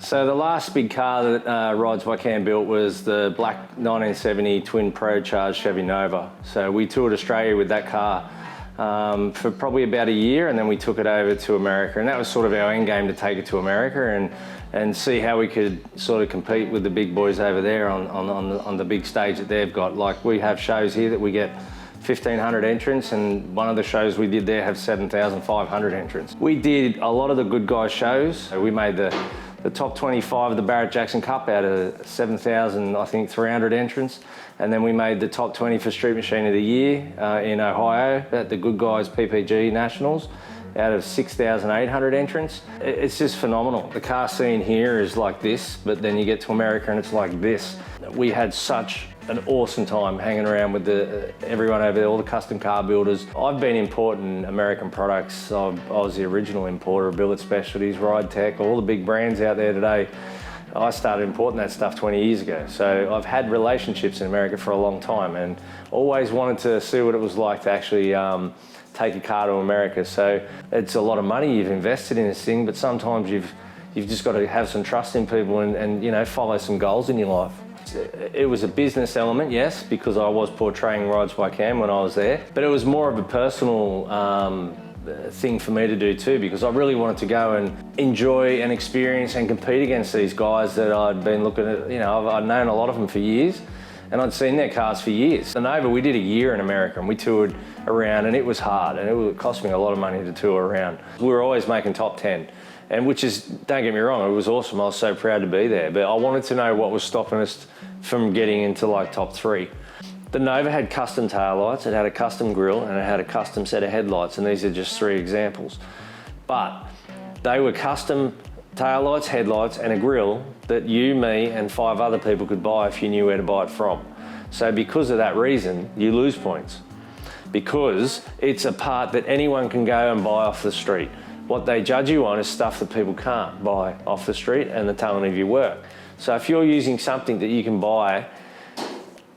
So the last big car that Rides By Kam built was the black 1970 twin pro-charged Chevy Nova. So we toured Australia with that car for probably about a year, and then we took it over to America, and that was sort of our end game, to take it to America and see how we could sort of compete with the big boys over there on the big stage that they've got. Like, we have shows here that we get 1,500 entrants, and one of the shows we did there have 7,500 entrants. We did a lot of the good guys shows. So we made the top 25 of the Barrett-Jackson Cup out of 7,000, I think, 300 entrants. And then we made the top 20 for Street Machine of the Year in Ohio at the Good Guys PPG Nationals out of 6,800 entrants. It's just phenomenal. The car scene here is like this, but then you get to America and it's like this. We had such an awesome time hanging around with everyone over there, all the custom car builders. I've been importing American products. I was the original importer of Billet Specialties, Ride Tech, all the big brands out there today. I started importing that stuff 20 years ago. So I've had relationships in America for a long time and always wanted to see what it was like to actually take a car to America. So it's a lot of money you've invested in this thing, but sometimes you've just got to have some trust in people and you know, follow some goals in your life. It was a business element, yes, because I was portraying Rides By Kam when I was there, but it was more of a personal thing for me to do too, because I really wanted to go and enjoy and experience and compete against these guys that I'd been looking at. You know, I'd known a lot of them for years and I'd seen their cars for years. The Nova, we did a year in America and we toured around, and it was hard and it cost me a lot of money to tour around. We were always making top 10. And which is, don't get me wrong, it was awesome. I was so proud to be there. But I wanted to know what was stopping us from getting into like top 3. The Nova had custom taillights, it had a custom grille, and it had a custom set of headlights. And these are just 3 examples. But they were custom taillights, headlights, and a grille that you, me, and 5 other people could buy if you knew where to buy it from. So because of that reason, you lose points. Because it's a part that anyone can go and buy off the street. What they judge you on is stuff that people can't buy off the street and the talent of your work. So if you're using something that you can buy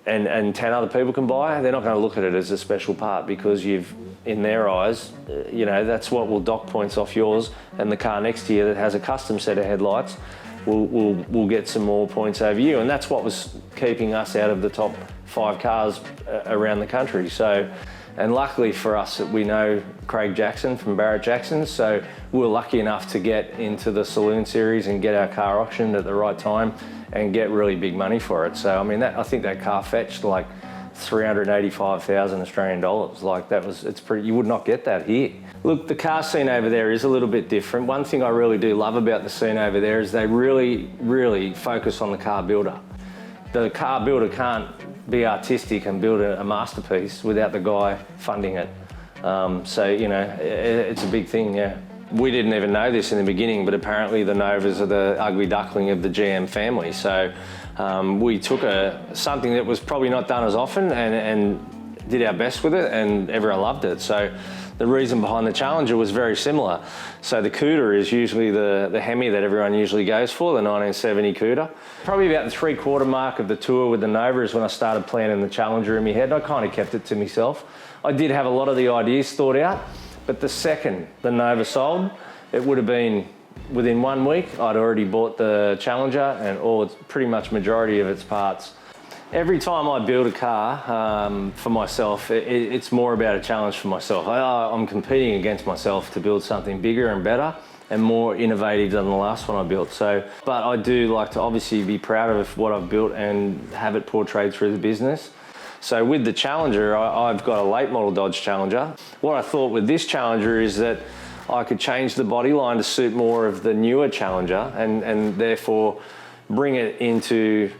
and 10 other people can buy, they're not going to look at it as a special part, because you've, in their eyes, you know, that's what will dock points off yours, and the car next to you that has a custom set of headlights will get some more points over you. And that's what was keeping us out of the top 5 cars around the country. So. And luckily for us, we know Craig Jackson from Barrett-Jackson, so we were lucky enough to get into the Saloon Series and get our car auctioned at the right time and get really big money for it. So I mean, I think that car fetched like 385,000 Australian dollars. Like, it's pretty, you would not get that here. Look, the car scene over there is a little bit different. One thing I really do love about the scene over there is they really, really focus on the car builder. The car builder can't be artistic and build a masterpiece without the guy funding it. So, you know, it's a big thing, yeah. We didn't even know this in the beginning, but apparently the Novas are the ugly duckling of the GM family. So we took something that was probably not done as often and did our best with it, and everyone loved it. So the reason behind the Challenger was very similar. So the Cuda is usually the Hemi that everyone usually goes for, the 1970 Cuda. Probably about the 3/4 mark of the tour with the Nova is when I started planning the Challenger in my head. I kind of kept it to myself. I did have a lot of the ideas thought out, but the second the Nova sold, it would have been within 1 week, I'd already bought the Challenger and pretty much majority of its parts. Every time I build a car for myself, it's more about a challenge for myself. I'm competing against myself to build something bigger and better and more innovative than the last one I built. But I do like to obviously be proud of what I've built and have it portrayed through the business. So with the Challenger, I've got a late model Dodge Challenger. What I thought with this Challenger is that I could change the body line to suit more of the newer Challenger and therefore bring it into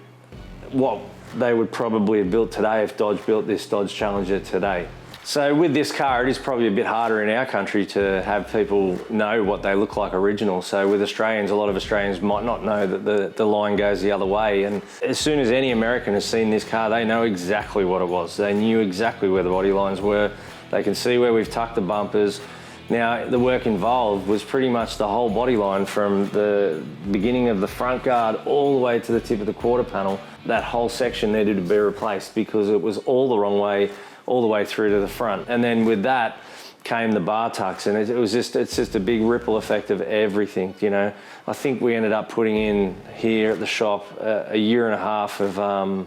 what they would probably have built today if Dodge built this Dodge Challenger today. So with this car, it is probably a bit harder in our country to have people know what they look like original. So with Australians, a lot of Australians might not know that the line goes the other way. And as soon as any American has seen this car, they know exactly what it was. They knew exactly where the body lines were. They can see where we've tucked the bumpers. Now, the work involved was pretty much the whole body line from the beginning of the front guard all the way to the tip of the quarter panel. That whole section needed to be replaced because it was all the wrong way, all the way through to the front. And then with that, came the bar tucks, and it's just a big ripple effect of everything, you know. I think we ended up putting in here at the shop a year and a half of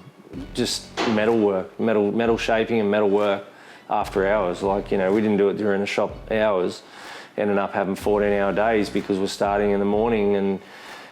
just metal work, metal shaping and metal work after hours. Like, you know, we didn't do it during the shop hours. Ended up having 14-hour days because we're starting in the morning and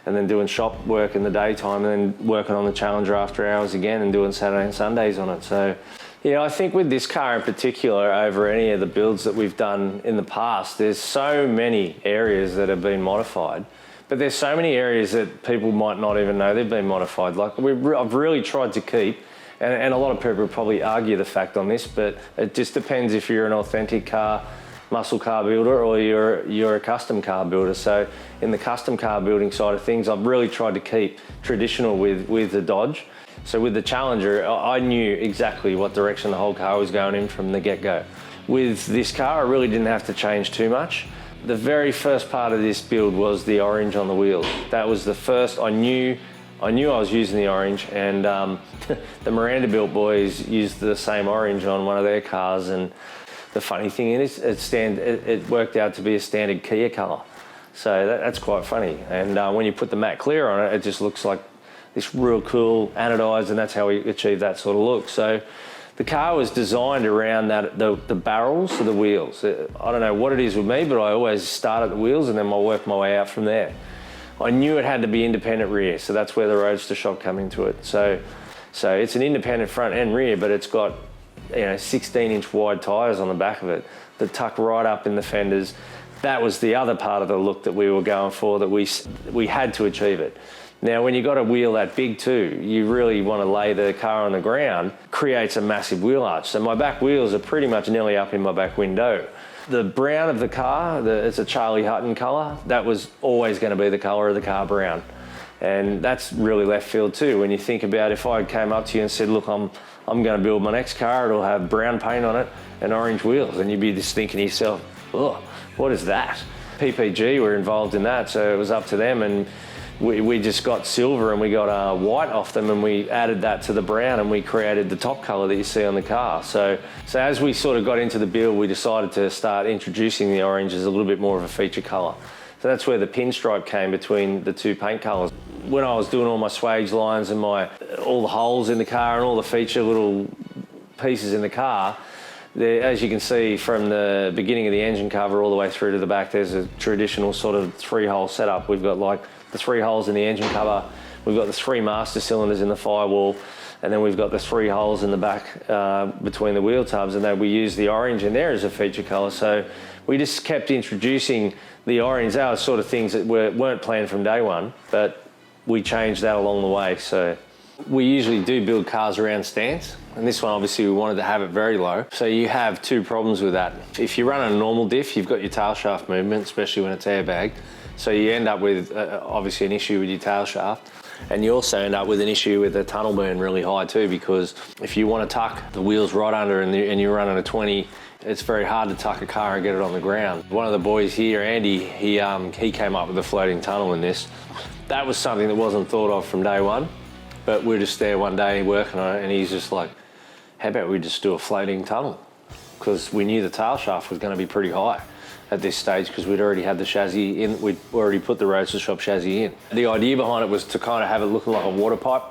then doing shop work in the daytime, and then working on the Challenger after hours again and doing Saturday and Sundays on it. So, you know, I think with this car in particular, over any of the builds that we've done in the past, there's so many areas that have been modified, but there's so many areas that people might not even know they've been modified. Like, I've really tried to keep, and a lot of people will probably argue the fact on this, but it just depends if you're an authentic car, muscle car builder, or you're a custom car builder. So in the custom car building side of things, I've really tried to keep traditional with the Dodge. So with the Challenger, I knew exactly what direction the whole car was going in from the get-go. With this car, I really didn't have to change too much. The very first part of this build was the orange on the wheels. That was the first. I knew I was using the orange, and the Miranda built boys used the same orange on one of their cars. And the funny thing is, it worked out to be a standard Kia colour. So that's quite funny. And when you put the matte clear on it, it just looks like this real cool anodized, and that's how we achieved that sort of look. So the car was designed around that, the barrels of the wheels. I don't know what it is with me, but I always start at the wheels and then I'll work my way out from there. I knew it had to be independent rear, so that's where the Roadster shock come into it. So it's an independent front and rear, but it's got, you know, 16-inch wide tyres on the back of it that tuck right up in the fenders. That was the other part of the look that we were going for, that we had to achieve it. Now, when you got a wheel that big too, you really want to lay the car on the ground, creates a massive wheel arch. So my back wheels are pretty much nearly up in my back window. The brown of the car, it's a Charlie Hutton colour. That was always going to be the colour of the car, brown. And that's really left field too. When you think about, if I came up to you and said, look, I'm going to build my next car, it'll have brown paint on it and orange wheels. And you'd be just thinking to yourself, oh, what is that? PPG were involved in that, so it was up to them. And we just got silver and we got white off them, and we added that to the brown, and we created the top colour that you see on the car. So as we sort of got into the build, we decided to start introducing the orange as a little bit more of a feature colour. So that's where the pinstripe came between the two paint colours. When I was doing all my swage lines and all the holes in the car and all the feature little pieces in the car, as you can see from the beginning of the engine cover all the way through to the back, there's a traditional sort of 3-hole setup. We've got like the 3 holes in the engine cover, we've got the 3 master cylinders in the firewall, and then we've got the 3 holes in the back between the wheel tubs, and then we use the orange in there as a feature colour. So we just kept introducing the orange. That was sort of things that weren't planned from day one, but we changed that along the way. So we usually do build cars around stance, and this one obviously we wanted to have it very low. So you have 2 problems with that. If you run a normal diff, you've got your tail shaft movement, especially when it's airbagged. So you end up with obviously an issue with your tail shaft, and you also end up with an issue with the tunnel burn really high too, because if you want to tuck the wheels right under and you're running a 20, it's very hard to tuck a car and get it on the ground. One of the boys here, Andy, he came up with a floating tunnel in this. That was something that wasn't thought of from day one, but we were just there one day working on it, and he's just like, how about we just do a floating tunnel? Because we knew the tail shaft was going to be pretty high at this stage, because we'd already had the chassis in, we'd already put the Roadster shop chassis in. The idea behind it was to kind of have it looking like a water pipe.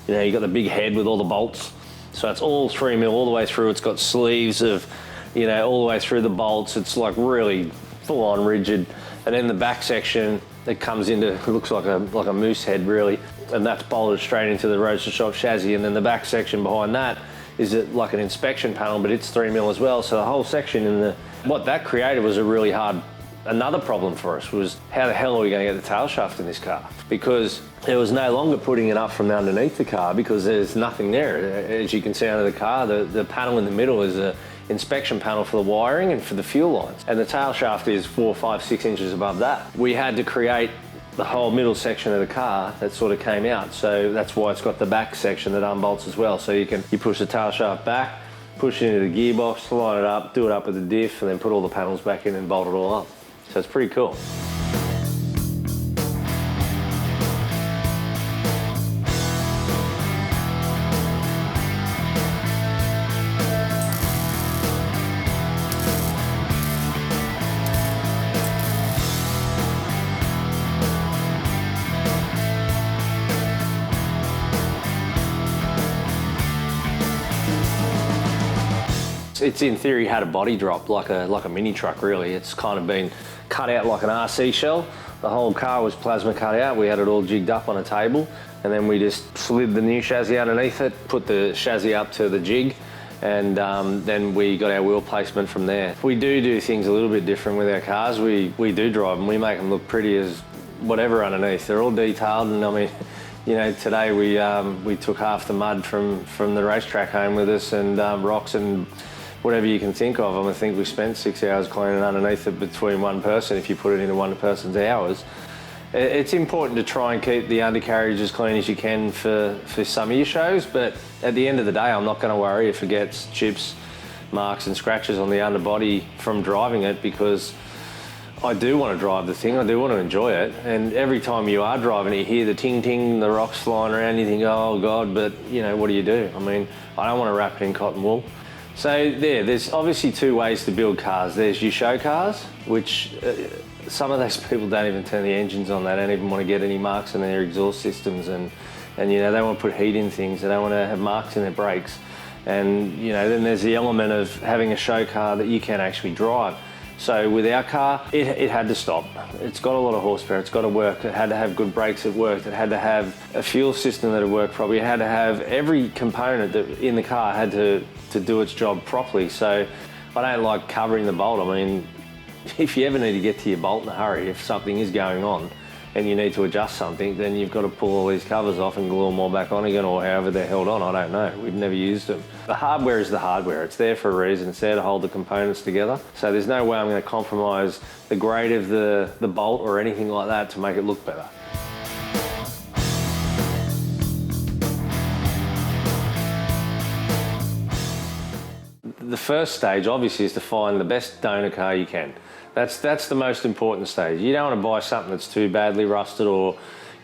You know, you got the big head with all the bolts. So it's all 3mm all the way through. It's got sleeves of, you know, all the way through the bolts. It's like really full on rigid. And then the back section, it comes into, it looks like a moose head really. And that's bolted straight into the Roadster shop chassis. And then the back section behind that is like an inspection panel, but it's 3mm as well. So the whole section what that created was a really hard, another problem for us was, how the hell are we going to get the tail shaft in this car? Because it was no longer putting it up from underneath the car, because there's nothing there. As you can see under the car, the panel in the middle is an inspection panel for the wiring and for the fuel lines. And the tail shaft is 4, 5, 6 inches above that. We had to create the whole middle section of the car that sort of came out. So that's why it's got the back section that unbolts as well. So you push the tail shaft back, push it into the gearbox, line it up, do it up with the diff, and then put all the panels back in and bolt it all up. So it's pretty cool. It's in theory had a body drop like a mini truck really. It's kind of been cut out like an RC shell. The whole car was plasma cut out. We had it all jigged up on a table, and then we just slid the new chassis underneath it, put the chassis up to the jig, and then we got our wheel placement from there. We do things a little bit different with our cars. We do drive them. We make them look pretty as whatever underneath. They're all detailed, and I mean, you know, today we took half the mud from the racetrack home with us, and rocks and whatever you can think of. I think we spent 6 hours cleaning underneath it between one person, if you put it into one person's hours. It's important to try and keep the undercarriage as clean as you can for some of your shows, but at the end of the day, I'm not going to worry if it gets chips, marks and scratches on the underbody from driving it, because I do want to drive the thing, I do want to enjoy it, and every time you are driving it, you hear the ting-ting, the rocks flying around, you think, oh God, but you know, what do you do? I mean, I don't want to wrap it in cotton wool. So there's obviously two ways to build cars. There's your show cars, which some of those people don't even turn the engines on. They don't even want to get any marks in their exhaust systems, and you know, they want to put heat in things. They don't want to have marks in their brakes. And you know, then there's the element of having a show car that you can actually drive. So with our car, it had to stop. It's got a lot of horsepower, it's got to work. It had to have good brakes that worked. It had to have a fuel system that worked properly. It had to have every component that in the car had to do its job properly. So I don't like covering the bolt. I mean, if you ever need to get to your bolt in a hurry, if something is going on and you need to adjust something, then you've got to pull all these covers off and glue them all back on again, or however they're held on, I don't know. We've never used them. The hardware is the hardware. It's there for a reason. It's there to hold the components together. So there's no way I'm going to compromise the grade of the bolt or anything like that to make it look better. The first stage, obviously, is to find the best donor car you can. That's the most important stage. You don't want to buy something that's too badly rusted, or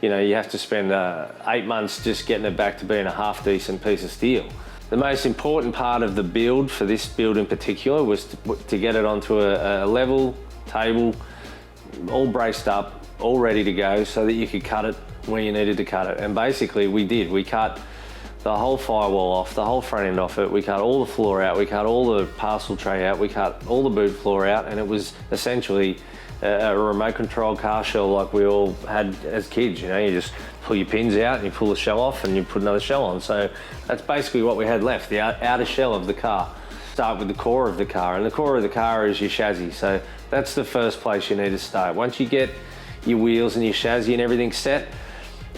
you know, you have to spend 8 months just getting it back to being a half-decent piece of steel. The most important part of the build, for this build in particular, was to get it onto a level table, all braced up, all ready to go, so that you could cut it when you needed to cut it. And basically we did. We cut the whole firewall off, the whole front end off it. We cut all the floor out, we cut all the parcel tray out, we cut all the boot floor out, and it was essentially a remote control car shell like we all had as kids. You know, you just pull your pins out and you pull the shell off and you put another shell on. So that's basically what we had left, the outer shell of the car. Start with the core of the car, and the core of the car is your chassis. So that's the first place you need to start. Once you get your wheels and your chassis and everything set,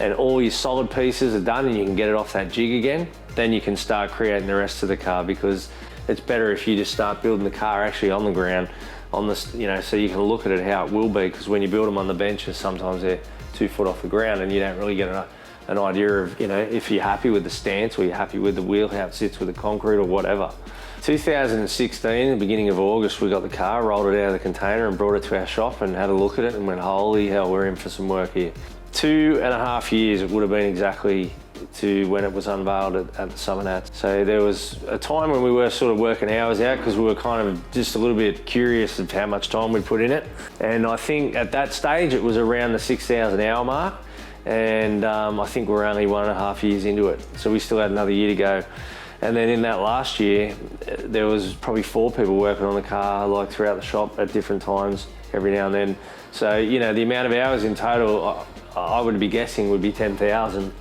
and all your solid pieces are done and you can get it off that jig again, then you can start creating the rest of the car, because it's better if you just start building the car actually on the ground, on the, you know, so you can look at it how it will be, because when you build them on the benches, sometimes they're 2 foot off the ground and you don't really get an idea of, you know, if you're happy with the stance or you're happy with the wheel, how it sits with the concrete or whatever. 2016, the beginning of August, we got the car, rolled it out of the container and brought it to our shop and had a look at it and went, holy hell, we're in for some work here. 2.5 years it would have been exactly to when it was unveiled at the Summernats. So there was a time when we were sort of working hours out, because we were kind of just a little bit curious of how much time we'd put in it. And I think at that stage it was around the 6,000 hour mark, and I think we're only 1.5 years into it. So we still had another year to go. And then in that last year, there was probably 4 people working on the car, like throughout the shop at different times, every now and then. So, you know, the amount of hours in total, I would be guessing would be 10,000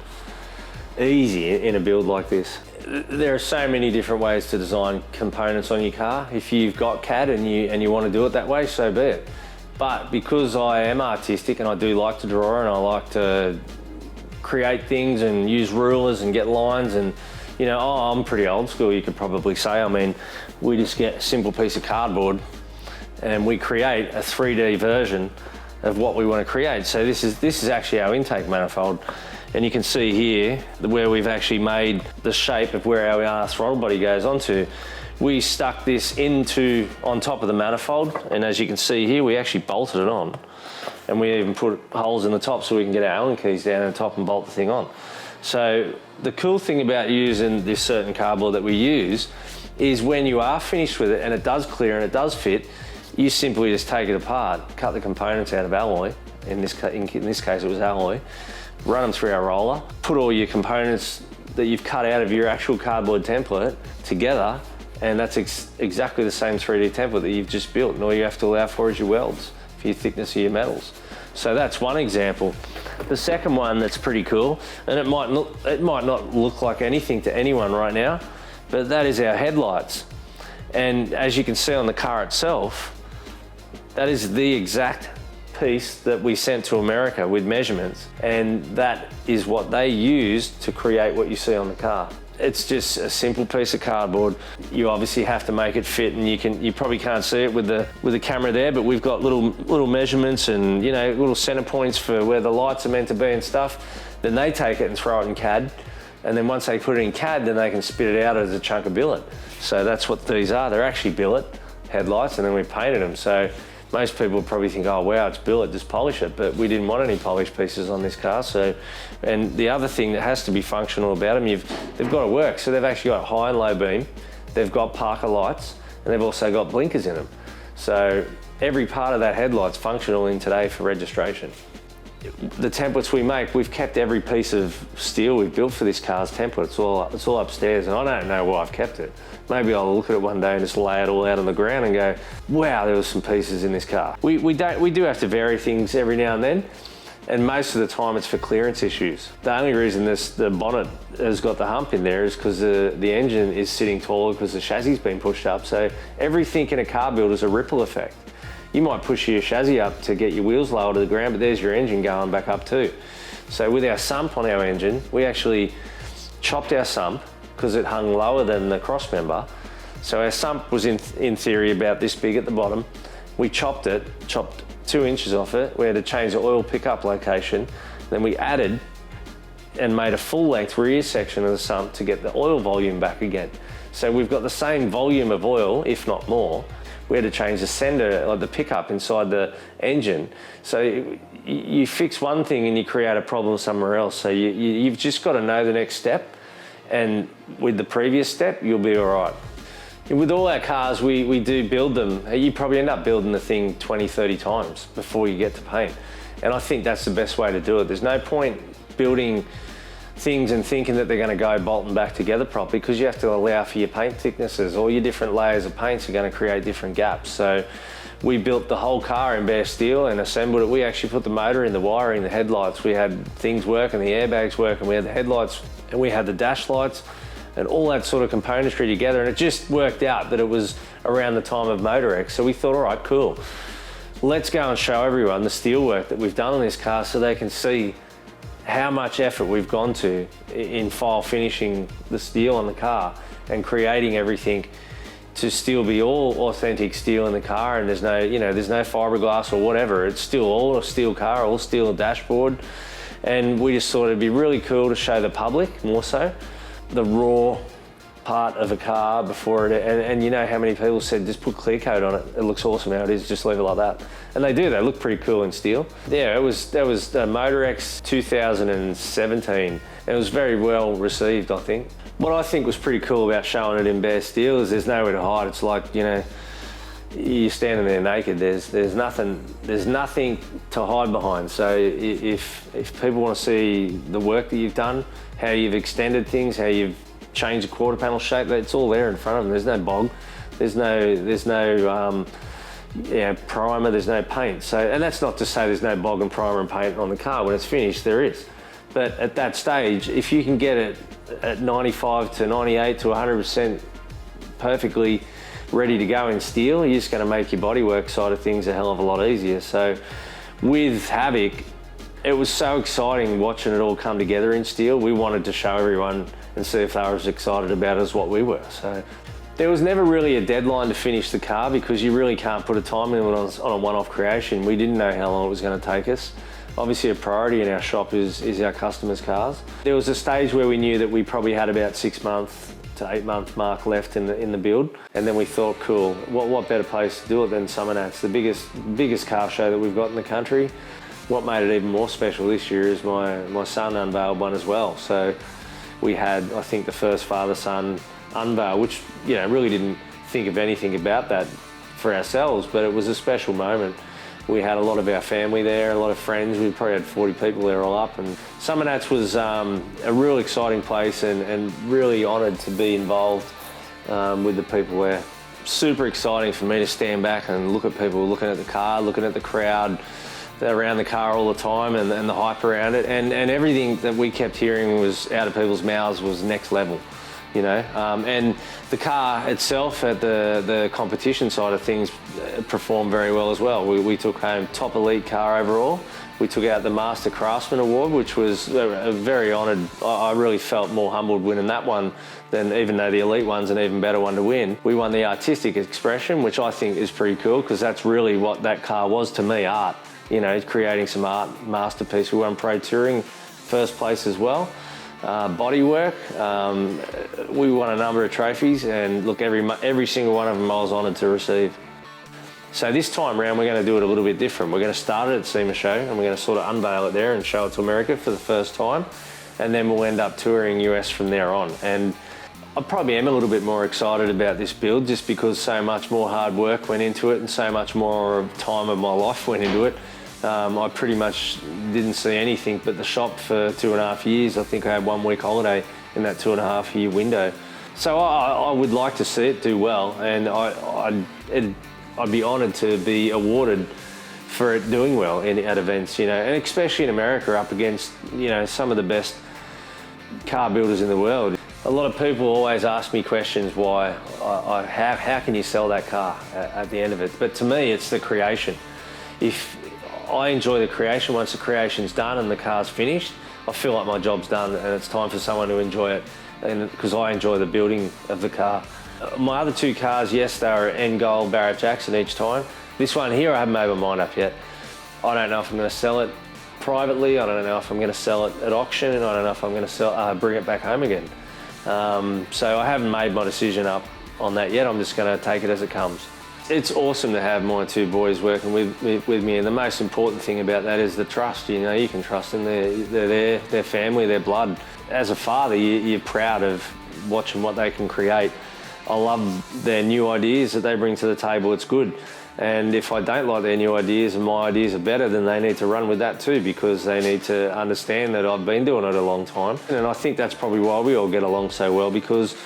easy in a build like this. There are so many different ways to design components on your car. If you've got CAD and you want to do it that way, so be it. But because I am artistic and I do like to draw and I like to create things and use rulers and get lines, and you know, I'm pretty old school, you could probably say. I mean, we just get a simple piece of cardboard and we create a 3D version of what we want to create. So this is actually our intake manifold, and you can see here where we've actually made the shape of where our throttle body goes onto. We stuck this on top of the manifold, and as you can see here, we actually bolted it on, and we even put holes in the top so we can get our Allen keys down on top and bolt the thing on. So the cool thing about using this certain cardboard that we use is when you are finished with it and it does clear and it does fit, you simply just take it apart, cut the components out of alloy. In this case it was alloy. Run them through our roller, put all your components that you've cut out of your actual cardboard template together, And that's exactly the same 3D template that you've just built, and all you have to allow for is your welds for your thickness of your metals. So that's one example. The second one that's pretty cool, and it might not look like anything to anyone right now, but that is our headlights. And as you can see on the car itself, that is the exact piece that we sent to America with measurements, and that is what they used to create what you see on the car. It's just a simple piece of cardboard. You obviously have to make it fit, and you probably can't see it with the camera there, but we've got little measurements and little center points for where the lights are meant to be and stuff. Then they take it and throw it in CAD, and then once they put it in CAD, then they can spit it out as a chunk of billet. So that's what these are. They're actually billet headlights, and then we painted them. So most people probably think, oh wow, it's billet, just polish it, but we didn't want any polished pieces on this car. So, and the other thing that has to be functional about them, they've got to work. So they've actually got high and low beam, they've got Parker lights, and they've also got blinkers in them. So every part of that headlight's functional in today for registration. The templates we make, we've kept every piece of steel we've built for this car's template. It's all upstairs, and I don't know where I've kept it. Maybe I'll look at it one day and just lay it all out on the ground and go, wow, there was some pieces in this car. We do have to vary things every now and then, and most of the time it's for clearance issues. The only reason the bonnet has got the hump in there is because the engine is sitting taller because the chassis has been pushed up. So everything in a car build is a ripple effect. You might push your chassis up to get your wheels lower to the ground, but there's your engine going back up too. So with our sump on our engine, we actually chopped our sump because it hung lower than the cross member. So our sump was in theory about this big at the bottom. We chopped 2 inches off it. We had to change the oil pickup location. Then we added and made a full length rear section of the sump to get the oil volume back again. So we've got the same volume of oil, if not more. We had to change the sender, like the pickup inside the engine. So you fix one thing and you create a problem somewhere else. So you've just got to know the next step, and with the previous step, you'll be all right. With all our cars, we do build them. You probably end up building the thing 20, 30 times before you get to paint. And I think that's the best way to do it. There's no point building things and thinking that they're going to go bolting back together properly, because you have to allow for your paint thicknesses. All your different layers of paints are going to create different gaps. So we built the whole car in bare steel and assembled it. We actually put the motor in, the wiring, the headlights. We had things working, the airbags working, we had the headlights, and we had the dash lights and all that sort of componentry together. And it just worked out that it was around the time of Motor X. So we thought, all right, cool. Let's go and show everyone the steel work that we've done on this car so they can see how much effort we've gone to in file finishing the steel on the car and creating everything to still be all authentic steel in the car, and there's no fiberglass or whatever. It's still all a steel car, all steel dashboard. And we just thought it'd be really cool to show the public more so the raw part of a car before it, and you know how many people said just put clear coat on it, it looks awesome how it is, just leave it like that. And they do, they look pretty cool in steel. Yeah, that was Motor X 2017, and it was very well received, I think. What I think was pretty cool about showing it in bare steel is there's nowhere to hide. It's like, you're standing there naked. There's nothing to hide behind. So if people want to see the work that you've done, how you've extended things, how you've changed the quarter panel shape, it's all there in front of them. There's no bog, there's no primer, there's no paint. So, and that's not to say there's no bog and primer and paint on the car. When it's finished, there is. But at that stage, if you can get it at 95 to 98 to 100% perfectly ready to go in steel, you're just going to make your bodywork side of things a hell of a lot easier. So with Havoc, it was so exciting watching it all come together in steel. We wanted to show everyone and see if they were as excited about it as what we were. So there was never really a deadline to finish the car, because you really can't put a time limit on a one-off creation. We didn't know how long it was going to take us. Obviously a priority in our shop is our customers' cars. There was a stage where we knew that we probably had about 6 months to 8 month mark left in the build, and then we thought, cool, what better place to do it than Summernats, the biggest car show that we've got in the country. What made it even more special this year is my son unveiled one as well. So we had, I think, the first father-son unveil, which really didn't think of anything about that for ourselves, but it was a special moment. We had a lot of our family there, a lot of friends. We probably had 40 people there all up. And Summernats was a real exciting place, and really honoured to be involved with the people there. Super exciting for me to stand back and look at people looking at the car, looking at the crowd around the car all the time, and the hype around it, and everything that we kept hearing was out of people's mouths was next level, you know. And the car itself at the competition side of things performed very well as well. We took home top elite car overall. We took out the Master Craftsman Award, which was a very honoured. I really felt more humbled winning that one than, even though the elite one's an even better one to win. We won the artistic expression, which I think is pretty cool, because that's really what that car was to me, art. You know, creating some art masterpiece. We won Pro Touring first place as well. Bodywork, we won a number of trophies, and look, every single one of them I was honoured to receive. So this time round, we're going to do it a little bit different. We're going to start it at SEMA Show, and we're going to sort of unveil it there and show it to America for the first time, and then we'll end up touring US from there on. And I probably am a little bit more excited about this build, just because so much more hard work went into it and so much more time of my life went into it. I pretty much didn't see anything but the shop for 2.5 years. I think I had 1 week holiday in that 2.5 year window. So I would like to see it do well, and I'd be honoured to be awarded for it doing well at events, you know, and especially in America, up against, you know, some of the best car builders in the world. A lot of people always ask me questions why, how can you sell that car at the end of it? But to me, it's the creation. If I enjoy the creation, once the creation's done and the car's finished, I feel like my job's done and it's time for someone to enjoy it, and because I enjoy the building of the car. My other 2 cars, yes, they were end goal Barrett Jackson each time. This one here, I haven't made my mind up yet. I don't know if I'm going to sell it privately. I don't know if I'm going to sell it at auction, and I don't know if I'm going to bring it back home again. So I haven't made my decision up on that yet. I'm just going to take it as it comes. It's awesome to have my 2 boys working with me, and the most important thing about that is the trust. You know, you can trust them. They're their family, their blood. As a father, you're proud of watching what they can create. I love their new ideas that they bring to the table. It's good. And if I don't like their new ideas and my ideas are better, then they need to run with that too, because they need to understand that I've been doing it a long time. And I think that's probably why we all get along so well, because,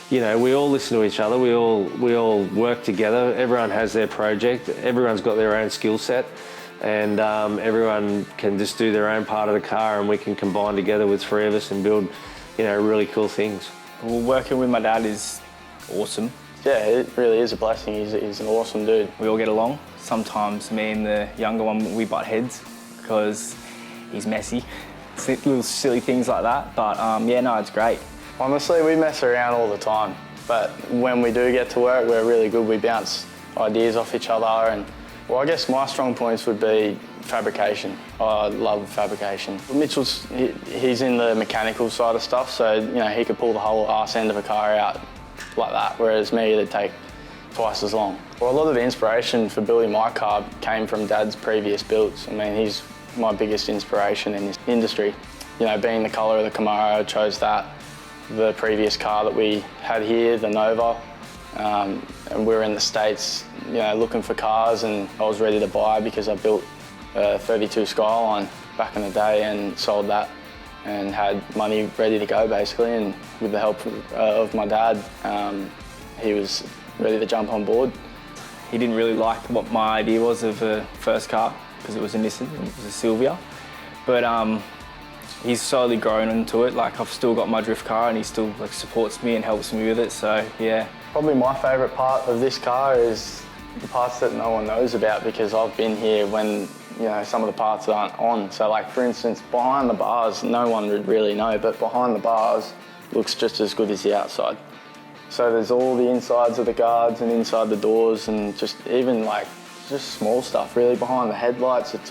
you know, we all listen to each other, we all work together, everyone has their project, everyone's got their own skill set, and everyone can just do their own part of the car, and we can combine together with 3 of us and build, you know, really cool things. Well, working with my dad is awesome. Yeah, it really is a blessing. He's an awesome dude. We all get along. Sometimes me and the younger one, we butt heads because he's messy. Little silly things like that, but yeah, no, it's great. Honestly, we mess around all the time, but when we do get to work, we're really good. We bounce ideas off each other, and well, I guess my strong points would be fabrication. I love fabrication. Mitchell's, he's in the mechanical side of stuff, so you know, he could pull the whole arse end of a car out like that, whereas me, it'd take twice as long. Well, a lot of the inspiration for building my car came from Dad's previous builds. I mean, he's my biggest inspiration in this industry. You know, being the colour of the Camaro, I chose that. The previous car that we had here, the Nova, and we were in the States, you know, looking for cars, and I was ready to buy because I built a 32 Skyline back in the day and sold that and had money ready to go basically, and with the help of my dad, he was ready to jump on board. He didn't really like what my idea was of a first car because it was a Nissan, it was a Silvia, but he's slowly grown into it. Like, I've still got my drift car and he still like supports me and helps me with it, so yeah. Probably my favourite part of this car is the parts that no one knows about, because I've been here when, you know, some of the parts aren't on. So like, for instance, behind the bars, no one would really know, but behind the bars looks just as good as the outside. So there's all the insides of the guards and inside the doors, and just even like, just small stuff really behind the headlights. It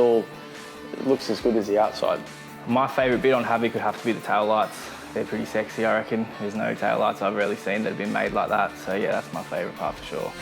looks as good as the outside. My favourite bit on Havoc would have to be the tail lights. They're pretty sexy, I reckon. There's no tail lights I've really seen that have been made like that. So yeah, that's my favourite part for sure.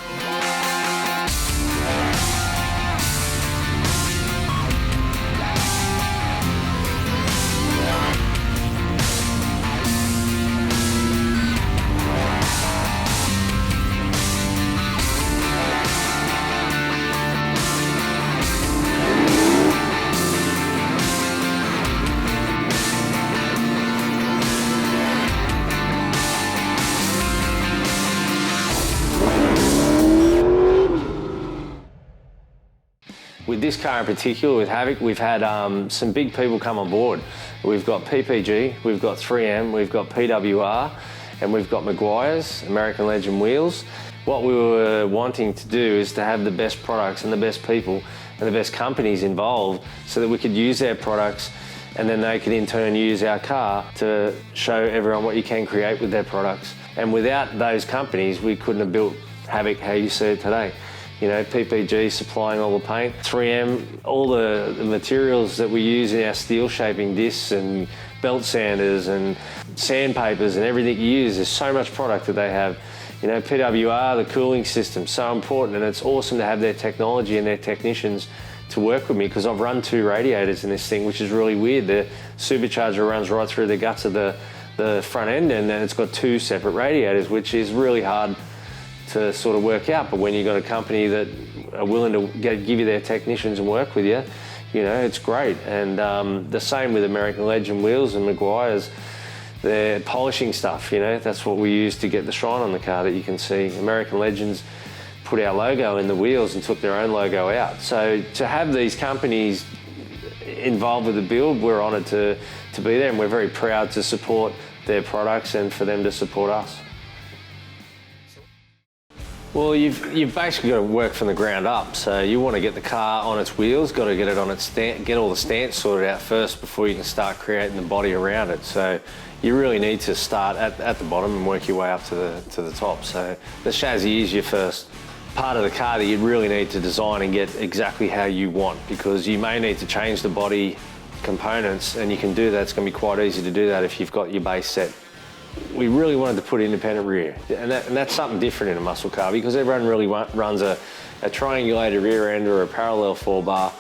With this car in particular, with Havoc, we've had some big people come on board. We've got PPG, we've got 3M, we've got PWR, and we've got Maguire's, American Legend wheels. What we were wanting to do is to have the best products and the best people and the best companies involved so that we could use their products and then they could in turn use our car to show everyone what you can create with their products. And without those companies, we couldn't have built Havoc how you see it today. You know, PPG supplying all the paint, 3M, all the materials that we use in our steel shaping discs and belt sanders and sandpapers and everything you use. There's so much product that they have. You know, PWR, the cooling system, so important, and it's awesome to have their technology and their technicians to work with me because I've run 2 radiators in this thing, which is really weird. The supercharger runs right through the guts of the front end, and then it's got 2 separate radiators, which is really hard to sort of work out. But when you've got a company that are willing to give you their technicians and work with you, you know, it's great. And the same with American Legend wheels and Maguire's. They're polishing stuff, you know, that's what we use to get the shine on the car that you can see. American Legends put our logo in the wheels and took their own logo out. So to have these companies involved with the build, we're honoured to be there, and we're very proud to support their products and for them to support us. Well, you've basically got to work from the ground up. So you want to get the car on its wheels, got to get it on its get all the stance sorted out first before you can start creating the body around it. So you really need to start at the bottom and work your way up to the top. So the chassis is your first part of the car that you really need to design and get exactly how you want, because you may need to change the body components, and you can do that. It's going to be quite easy to do that if you've got your base set. We really wanted to put independent rear, and that's something different in a muscle car, because everyone really runs a triangulated rear end or a parallel 4-bar,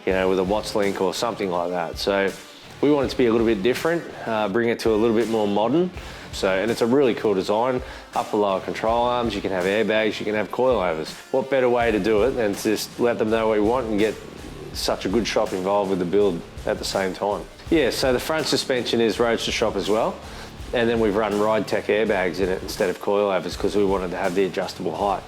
you know, with a Watts link or something like that. So we wanted to be a little bit different, bring it to a little bit more modern. So, and it's a really cool design. Upper lower control arms, you can have airbags, you can have coilovers. What better way to do it than to just let them know what you want and get such a good shop involved with the build at the same time. Yeah, so the front suspension is roadster shop as well. And then we've run Ride Tech airbags in it instead of coilovers because we wanted to have the adjustable height.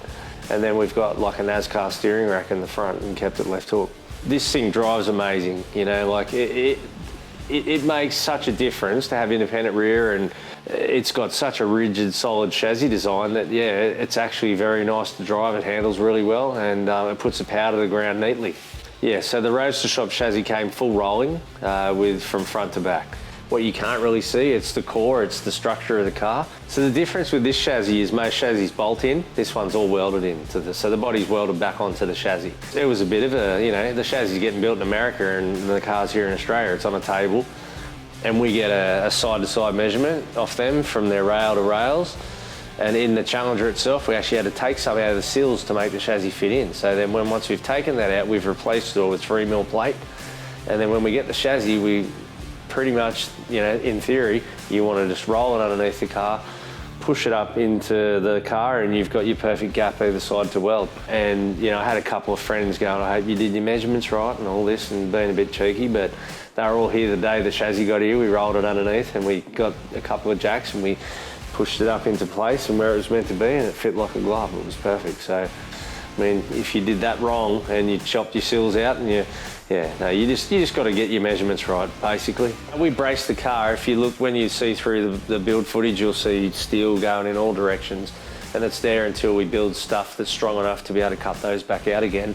And then we've got like a NASCAR steering rack in the front and kept it left hook. This thing drives amazing, you know, like it makes such a difference to have independent rear, and it's got such a rigid, solid chassis design that, yeah, it's actually very nice to drive. It handles really well, and it puts the power to the ground neatly. Yeah, so the Roadster Shop chassis came full rolling from front to back. What you can't really see, it's the core, it's the structure of the car. So the difference with this chassis is most chassis bolt in, this one's all welded in. So the body's welded back onto the chassis. It was a bit of a, you know, the chassis is getting built in America and the car's here in Australia, it's on a table. And we get a side-to-side measurement off them from their rail to rails. And in the Challenger itself, we actually had to take some out of the seals to make the chassis fit in. So then once we've taken that out, we've replaced it all with 3mm plate. And then when we get the chassis, we pretty much, you know, in theory, you want to just roll it underneath the car, push it up into the car, and you've got your perfect gap either side to weld. And, you know, I had a couple of friends going, I hope you did your measurements right and all this, and being a bit cheeky, but they were all here the day the chassis got here. We rolled it underneath and we got a couple of jacks and we pushed it up into place and where it was meant to be, and it fit like a glove. It was perfect. So, I mean, if you did that wrong and you chopped your seals out and you just got to get your measurements right, basically. We braced the car. If you look, when you see through the build footage, you'll see steel going in all directions, and it's there until we build stuff that's strong enough to be able to cut those back out again.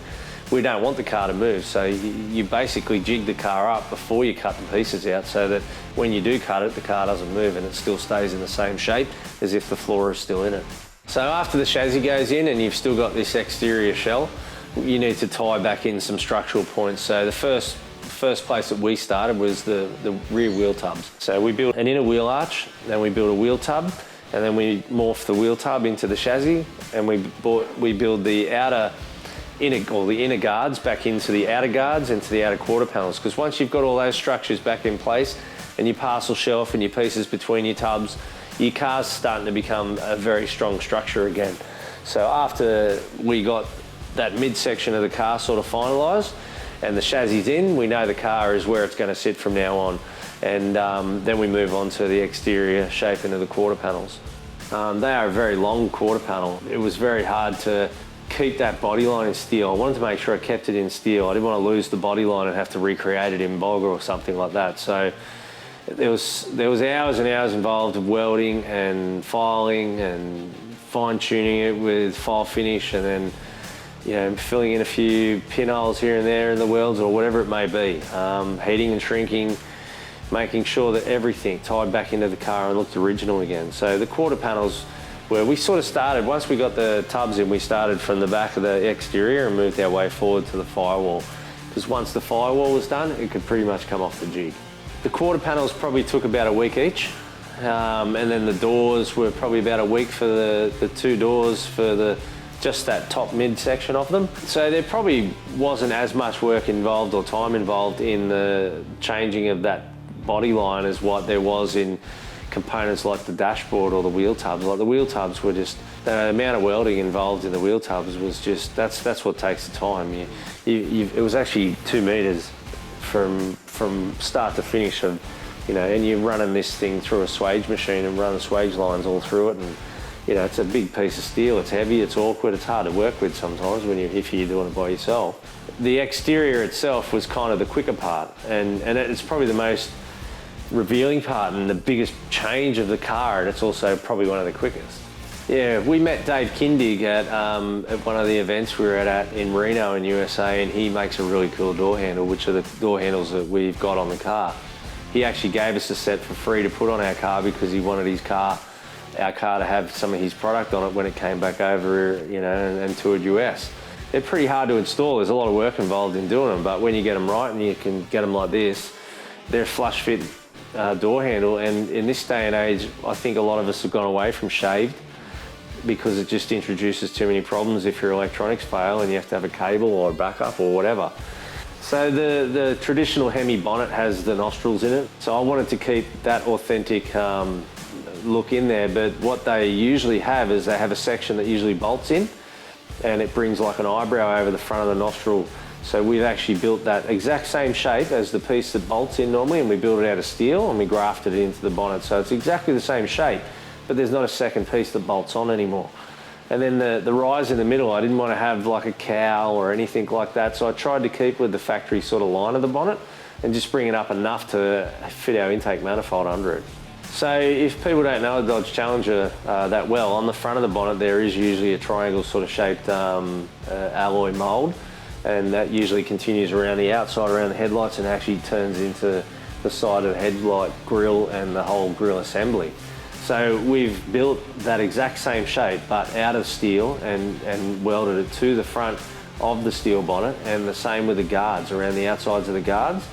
We don't want the car to move, so you basically jig the car up before you cut the pieces out so that when you do cut it, the car doesn't move and it still stays in the same shape as if the floor is still in it. So after the chassis goes in and you've still got this exterior shell, you need to tie back in some structural points. So the first place that we started was the rear wheel tubs. So we built an inner wheel arch, then we built a wheel tub, and then we morphed the wheel tub into the chassis, and we build the inner guards back into the outer guards, into the outer quarter panels. Because once you've got all those structures back in place and your parcel shelf and your pieces between your tubs, your car's starting to become a very strong structure again. So after we got that midsection of the car sort of finalised and the chassis in, we know the car is where it's going to sit from now on. And then we move on to the exterior shaping of the quarter panels. They are a very long quarter panel. It was very hard to keep that body line in steel. I wanted to make sure I kept it in steel. I didn't want to lose the body line and have to recreate it in bogger or something like that. So there was hours and hours involved of welding and filing and fine-tuning it with file finish, and then filling in a few pinholes here and there in the welds or whatever it may be. Heating and shrinking, making sure that everything tied back into the car and looked original again. So the quarter panels, where we sort of started, once we got the tubs in, we started from the back of the exterior and moved our way forward to the firewall. Because once the firewall was done, it could pretty much come off the jig. The quarter panels probably took about a week each. And then the doors were probably about a week for the two doors for just that top mid section of them. So there probably wasn't as much work involved or time involved in the changing of that body line as what there was in components like the dashboard or the wheel tubs. Like the wheel tubs were just, the amount of welding involved in the wheel tubs was just, that's what takes the time. It was actually 2 meters from start to finish of, and you're running this thing through a swage machine and running swage lines all through it, and it's a big piece of steel. It's heavy, it's awkward, it's hard to work with sometimes if you're doing it by yourself. The exterior itself was kind of the quicker part, and it's probably the most revealing part and the biggest change of the car, and it's also probably one of the quickest. Yeah, we met Dave Kindig at one of the events we were at in Reno in USA, and he makes a really cool door handle, which are the door handles that we've got on the car. He actually gave us a set for free to put on our car because he wanted our car to have some of his product on it when it came back over, and toured US. They're pretty hard to install. There's a lot of work involved in doing them, but when you get them right and you can get them like this, they're a flush fit door handle. And in this day and age, I think a lot of us have gone away from shaved because it just introduces too many problems if your electronics fail and you have to have a cable or a backup or whatever. So the traditional Hemi bonnet has the nostrils in it. So I wanted to keep that authentic look in there, but what they usually have is they have a section that usually bolts in, and it brings like an eyebrow over the front of the nostril. So we've actually built that exact same shape as the piece that bolts in normally, and we built it out of steel and we grafted it into the bonnet. So it's exactly the same shape, but there's not a second piece that bolts on anymore. And then the rise in the middle, I didn't want to have like a cowl or anything like that, so I tried to keep with the factory sort of line of the bonnet and just bring it up enough to fit our intake manifold under it. So if people don't know a Dodge Challenger that well, on the front of the bonnet there is usually a triangle sort of shaped alloy mould, and that usually continues around the outside, around the headlights, and actually turns into the side of the headlight grille and the whole grille assembly. So we've built that exact same shape but out of steel and welded it to the front of the steel bonnet, and the same with the guards around the outsides of the guards.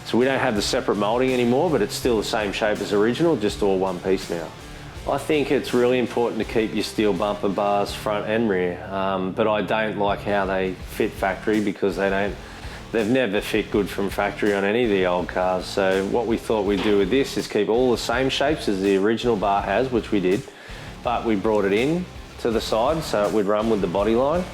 So we don't have the separate moulding anymore, but it's still the same shape as original, just all one piece now. I think it's really important to keep your steel bumper bars front and rear, but I don't like how they fit factory because they've never fit good from factory on any of the old cars. So what we thought we'd do with this is keep all the same shapes as the original bar has, which we did, but we brought it in to the side so it would run with the body line,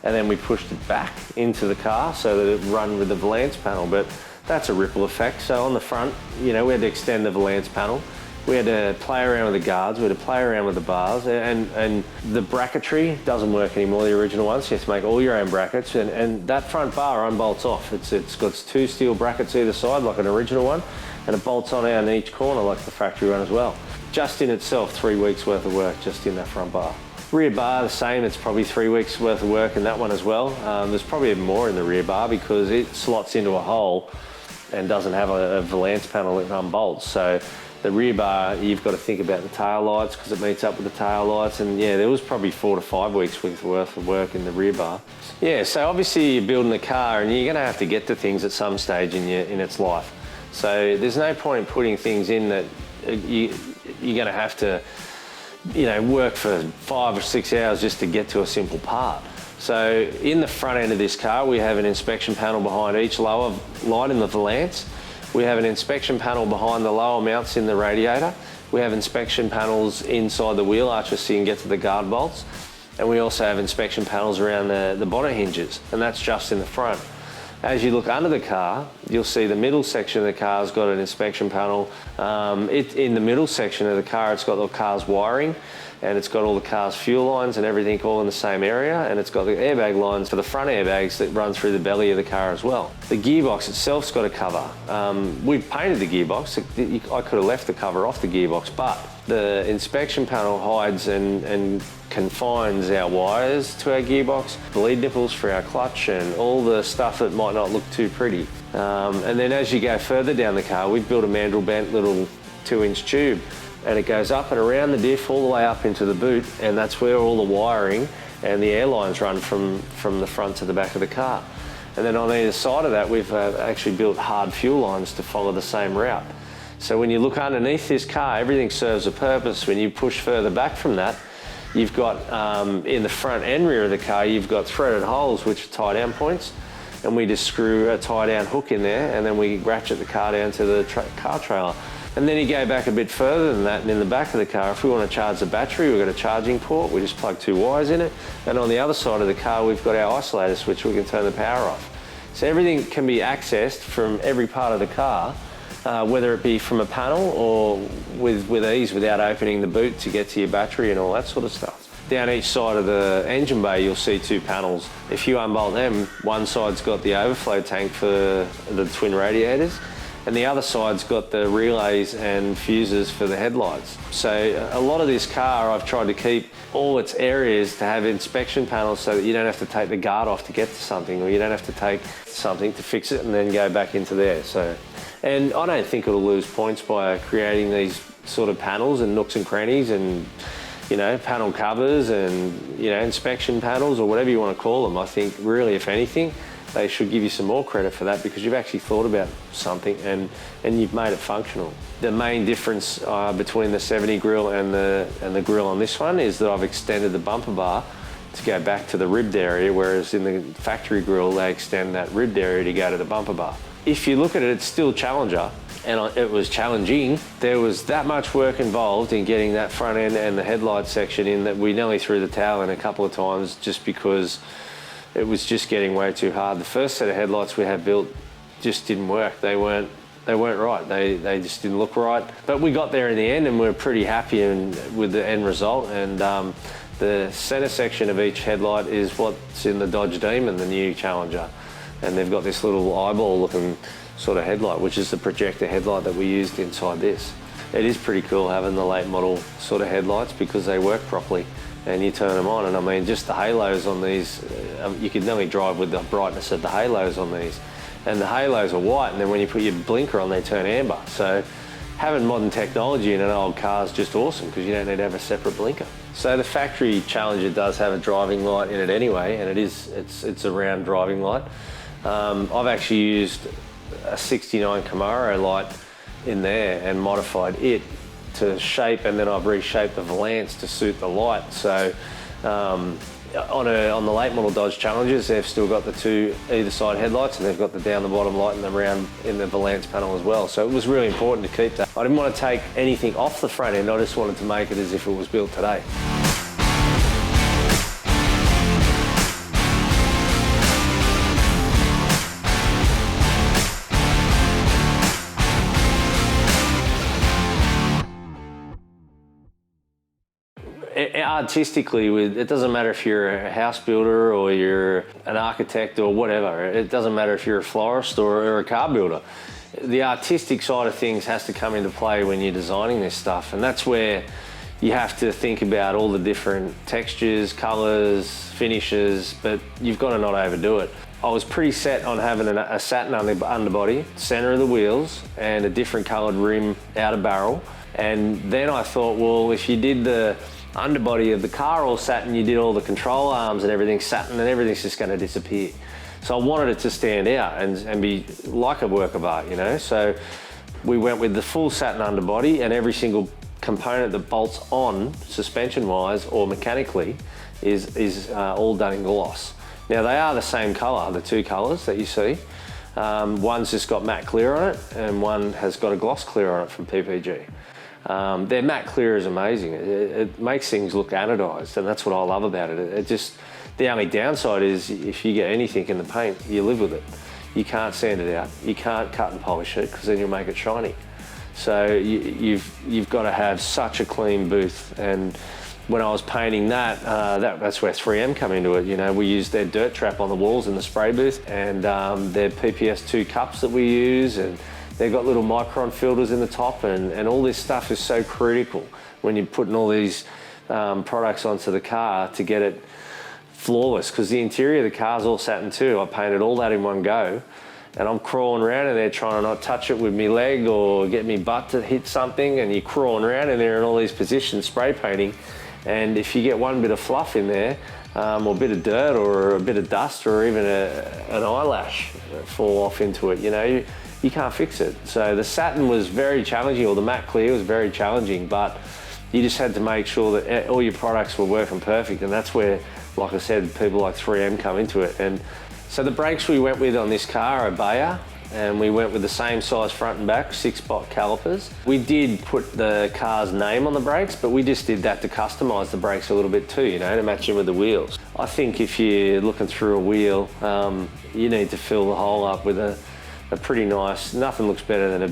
and then we pushed it back into the car so that it would run with the valance panel. But that's a ripple effect. So on the front, we had to extend the valance panel. We had to play around with the guards, we had to play around with the bars, and the bracketry doesn't work anymore, the original ones. You have to make all your own brackets, and that front bar unbolts off. It's got 2 steel brackets either side, like an original one, and it bolts on out in each corner like the factory one as well. Just in itself, 3 weeks worth of work just in that front bar. Rear bar, the same, it's probably 3 weeks worth of work in that one as well. There's probably even more in the rear bar because it slots into a hole and doesn't have a valance panel that unbolts. So the rear bar, you've got to think about the tail lights because it meets up with the tail lights, and yeah, there was probably 4 to 5 weeks worth of work in the rear bar. Yeah, so obviously you're building a car and you're going to have to get to things at some stage in its life. So there's no point in putting things in that you're going to have to, work for 5 or 6 hours just to get to a simple part. So in the front end of this car, we have an inspection panel behind each lower light in the valance. We have an inspection panel behind the lower mounts in the radiator. We have inspection panels inside the wheel arches so you can get to the guard bolts. And we also have inspection panels around the bonnet hinges, and that's just in the front. As you look under the car, you'll see the middle section of the car's got an inspection panel. In the middle section of the car, it's got the car's wiring, and it's got all the car's fuel lines and everything all in the same area, and it's got the airbag lines for the front airbags that run through the belly of the car as well. The gearbox itself's got a cover. We've painted the gearbox. I could have left the cover off the gearbox, but the inspection panel hides and confines our wires to our gearbox, bleed nipples for our clutch, and all the stuff that might not look too pretty. And then as you go further down the car, we've built a mandrel bent little 2-inch tube, and it goes up and around the diff all the way up into the boot, and that's where all the wiring and the air lines run from the front to the back of the car. And then on either side of that, we've actually built hard fuel lines to follow the same route. So when you look underneath this car, everything serves a purpose. When you push further back from that, you've got, in the front and rear of the car, you've got threaded holes, which are tie down points, and we just screw a tie down hook in there, and then we ratchet the car down to the car trailer. And then you go back a bit further than that, and in the back of the car, if we want to charge the battery, we've got a charging port, we just plug 2 wires in it, and on the other side of the car, we've got our isolator switch, we can turn the power off. So everything can be accessed from every part of the car, whether it be from a panel or with ease without opening the boot to get to your battery and all that sort of stuff. Down each side of the engine bay, you'll see 2 panels. If you unbolt them, one side's got the overflow tank for the twin radiators, and the other side's got the relays and fuses for the headlights. So a lot of this car, I've tried to keep all its areas to have inspection panels so that you don't have to take the guard off to get to something, or you don't have to take something to fix it and then go back into there. And I don't think it'll lose points by creating these sort of panels and nooks and crannies and, you know, panel covers and, you know, inspection panels or whatever you want to call them. I think really, if anything, they should give you some more credit for that, because you've actually thought about something and you've made it functional. The main difference between the 70 grille and the grille on this one is that I've extended the bumper bar to go back to the ribbed area, whereas in the factory grille they extend that ribbed area to go to the bumper bar. If you look at it, it's still Challenger, and it was challenging. There was that much work involved in getting that front end and the headlight section in that we nearly threw the towel in a couple of times, just because it was just getting way too hard. The first set of headlights we had built just didn't work. They weren't right. They just didn't look right. But we got there in the end, and we were pretty happy with the end result. And the center section of each headlight is what's in the Dodge Demon, the new Challenger. And they've got this little eyeball looking sort of headlight, which is the projector headlight that we used inside this. It is pretty cool having the late model sort of headlights, because they work properly and you turn them on. And I mean, just the halos on these, you could nearly drive with the brightness of the halos on these. And the halos are white, and then when you put your blinker on, they turn amber. So having modern technology in an old car is just awesome, because you don't need to have a separate blinker. So the factory Challenger does have a driving light in it anyway, and it's a round driving light. I've actually used a 69 Camaro light in there and modified it to shape, and then I've reshaped the valance to suit the light. So on the late model Dodge Challengers, they've still got the 2 either side headlights, and they've got the down the bottom light and the round in the valance panel as well. So it was really important to keep that. I didn't want to take anything off the front end, I just wanted to make it as if it was built today. Artistically, it doesn't matter if you're a house builder or you're an architect or whatever. It doesn't matter if you're a florist or a car builder. The artistic side of things has to come into play when you're designing this stuff, and that's where you have to think about all the different textures, colours, finishes, but you've got to not overdo it. I was pretty set on having a satin underbody, centre of the wheels, and a different coloured rim outer barrel. And then I thought, well, if you did the underbody of the car all satin, you did all the control arms and everything satin, and everything's just going to disappear. So I wanted it to stand out and be like a work of art, you know. So we went with the full satin underbody, and every single component that bolts on suspension-wise or mechanically is all done in gloss. Now they are the same colour, the 2 colours that you see. One's just got matte clear on it, and one has got a gloss clear on it from PPG. Their matte clear is amazing. It makes things look anodised, and that's what I love about it. The only downside is if you get anything in the paint, you live with it. you can't sand it out, you can't cut and polish it because then you'll make it shiny. So you've got to have such a clean booth. And when I was painting that's where 3M come into it. You know, we use their dirt trap on the walls in the spray booth, and their PPS2 cups that we use, and they've got little micron filters in the top, and all this stuff is so critical when you're putting all these products onto the car to get it flawless, because the interior of the car's all satin too. I painted all that in one go, and I'm crawling around in there trying to not touch it with my leg or get me butt to hit something, and you're crawling around in there in all these positions spray painting, and if you get one bit of fluff in there, or a bit of dirt or a bit of dust or even an eyelash fall off into it, you know, you can't fix it. So the satin was very challenging, or the matte clear was very challenging, but you just had to make sure that all your products were working perfect, and that's where, like I said, people like 3M come into it. And so the brakes we went with on this car are Bayer, and we went with the same size front and back, 6-spot calipers. We did put the car's name on the brakes, but we just did that to customise the brakes a little bit too, you know, to match in with the wheels. I think if you're looking through a wheel, you need to fill the hole up with a pretty nice, nothing looks better than a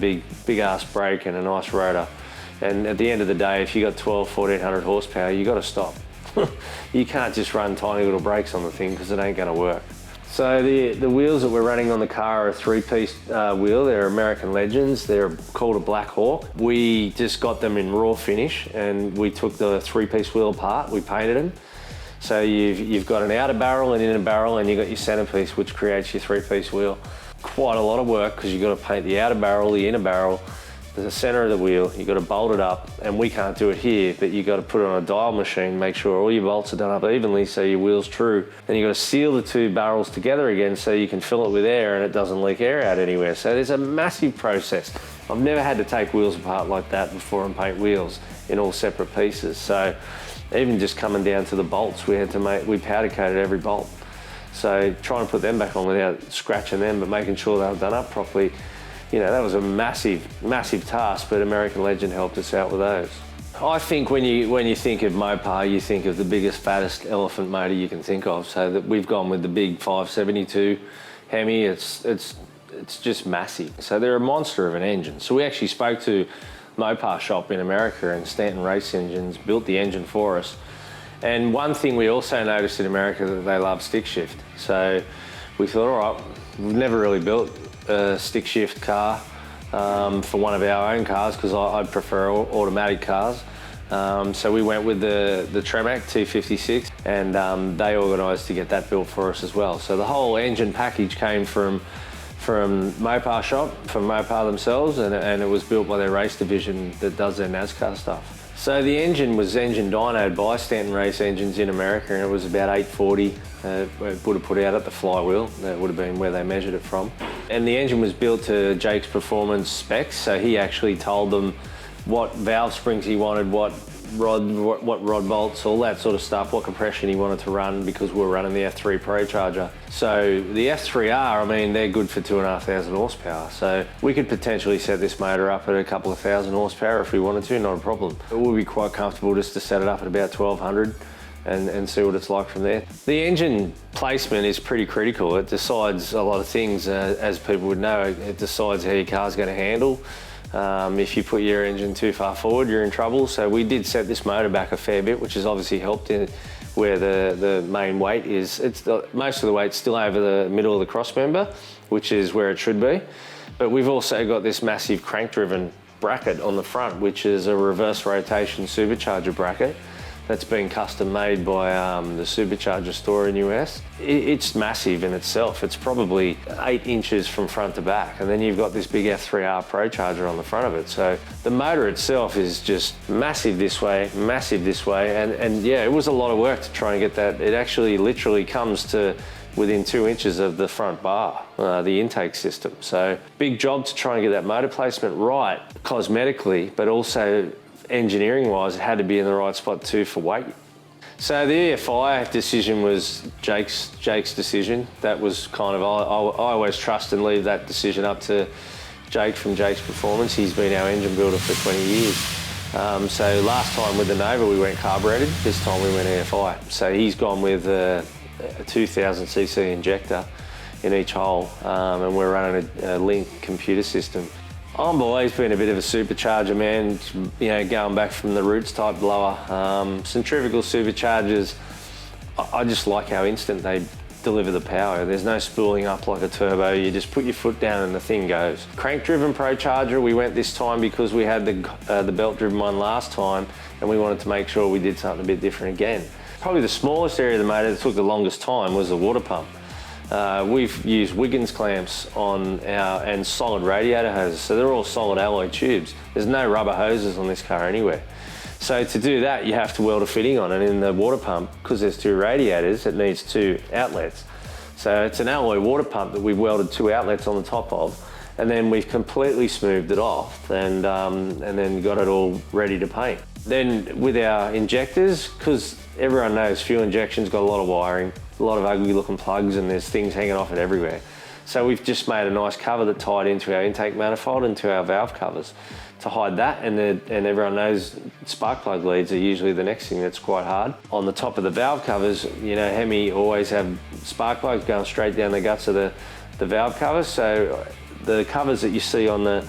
big ass brake and a nice rotor. And at the end of the day, if you got 1400 horsepower, you got to stop. You can't just run tiny little brakes on the thing because it ain't going to work. So the wheels that we're running on the car are a 3-piece wheel. They're American Legends. They're called a Black Hawk. We just got them in raw finish, and we took the 3-piece wheel apart. We painted them. So you've got an outer barrel, an inner barrel, and you've got your centerpiece, which creates your 3-piece wheel. Quite a lot of work, because you've got to paint the outer barrel, the inner barrel, the center of the wheel. You've got to bolt it up, and we can't do it here, but you've got to put it on a dial machine, make sure all your bolts are done up evenly so your wheel's true. Then you've got to seal the two barrels together again so you can fill it with air and it doesn't leak air out anywhere. So there's a massive process. I've never had to take wheels apart like that before and paint wheels in all separate pieces. So even just coming down to the bolts, we powder coated every bolt. So trying to put them back on without scratching them, but making sure they were done up properly, you know, that was a massive task, but American Legend helped us out with those. I think when you think of Mopar, you think of the biggest, fattest elephant motor you can think of. So that we've gone with the big 572 Hemi. It's just massive. So they're a monster of an engine. So we actually spoke to Mopar shop in America, and Stanton Race Engines built the engine for us. And one thing we also noticed in America, that they love stick shift. So we thought, all right, we've never really built a stick shift car for one of our own cars, because I prefer automatic cars. So we went with the Tremac T56, and they organised to get that built for us as well. So the whole engine package came from Mopar shop, from Mopar themselves, and it was built by their race division that does their NASCAR stuff. So the engine was engine dynoed by Stanton Race Engines in America, and it was about 840. It would have put out at the flywheel. That would have been where they measured it from. And the engine was built to Jake's performance specs, so he actually told them what valve springs he wanted, what rod bolts, all that sort of stuff, what compression he wanted to run, because we're running the F3 Pro Charger. So the F3R, I mean, they're good for 2,500 horsepower. So we could potentially set this motor up at a couple of thousand horsepower if we wanted to, not a problem. It would be quite comfortable just to set it up at about 1,200 and see what it's like from there. The engine placement is pretty critical. It decides a lot of things, as people would know. It decides how your car's going to handle. If you put your engine too far forward, you're in trouble. So we did set this motor back a fair bit, which has obviously helped in where the main weight is. Most of the weight's still over the middle of the cross member, which is where it should be. But we've also got this massive crank-driven bracket on the front, which is a reverse rotation supercharger bracket that's been custom made by the supercharger store in US. It's massive in itself. It's probably 8 inches from front to back. And then you've got this big F3R Pro Charger on the front of it. So the motor itself is just massive this way, massive this way. And yeah, it was a lot of work to try and get that. It actually literally comes to within 2 inches of the front bar, the intake system. So big job to try and get that motor placement right cosmetically, but also engineering-wise, it had to be in the right spot too for weight. So the EFI decision was Jake's decision. That was kind of, I always trust and leave that decision up to Jake from Jake's Performance. He's been our engine builder for 20 years. So last time with the Nova we went carbureted, this time we went EFI. So he's gone with a 2000cc injector in each hole, and we're running a link computer system. I've always been a bit of a supercharger man, you know, going back from the roots type blower. Centrifugal superchargers, I just like how instant they deliver the power. There's no spooling up like a turbo. You just put your foot down and the thing goes. Crank-driven Pro Charger, we went this time because we had the belt-driven one last time, and we wanted to make sure we did something a bit different again. Probably the smallest area of the motor that took the longest time was the water pump. We've used Wiggins clamps on and solid radiator hoses, so they're all solid alloy tubes. There's no rubber hoses on this car anywhere. So to do that, you have to weld a fitting on, and in the water pump, because there's two radiators, it needs two outlets. So it's an alloy water pump that we've welded two outlets on the top of, and then we've completely smoothed it off and then got it all ready to paint. Then with our injectors, because everyone knows fuel injection's got a lot of wiring, a lot of ugly looking plugs, and there's things hanging off it everywhere. So we've just made a nice cover that tied into our intake manifold and to our valve covers to hide that, and everyone knows spark plug leads are usually the next thing that's quite hard. On the top of the valve covers, you know, Hemi always have spark plugs going straight down the guts of the valve covers, so the covers that you see on the